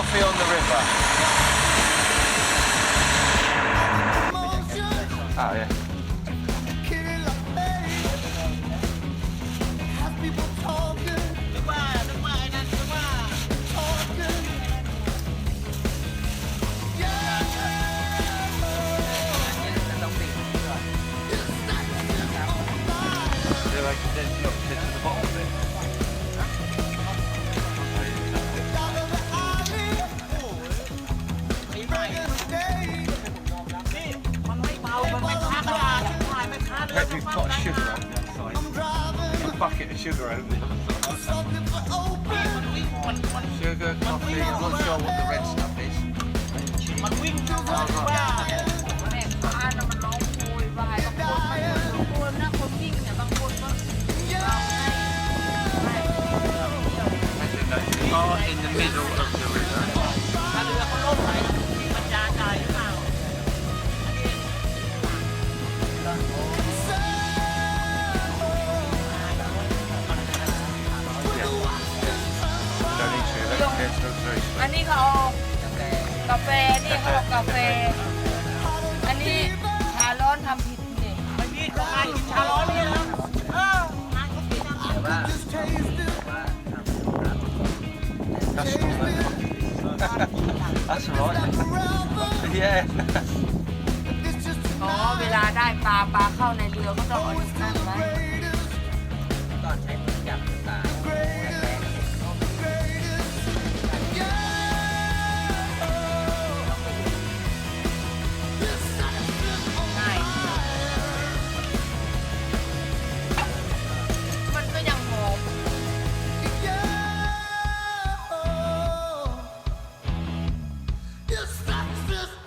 coffee on the river. Oh yeah. There's no to the bottom of it. มันไม่เบามันไม่ช้ากระดาษถ่ายไม่ช้าเลย We've got sugar on the other side. A bucket of sugar over the other side. Sugar, coffee, I'm not sure what the red stuff is. มันวิ่งว่า แม่ค้าน่ะมันร้องโวยวายบางคนนะคนวิ่งเนี่ยบางคนก็ Imagine that you are in the middle of the river. ถ้าเรือเขาล่มไหลมีปัญญาจ่ายหรือเปล่า Don't need to, that's very อัน sweet. นี้เขาเอากาแฟนี่เขาบอกกาแฟ อันนี้ชาร้อนทำผิดนี่ ไม่มีก็ขายชาร้อนนี่นะขายเขาปิดนะ That's alright. Yeah. อ๋อเวลาได้ปลาเข้าในเรือก็ต้องเอานั่นไว้ ก่อนใช้มือจับ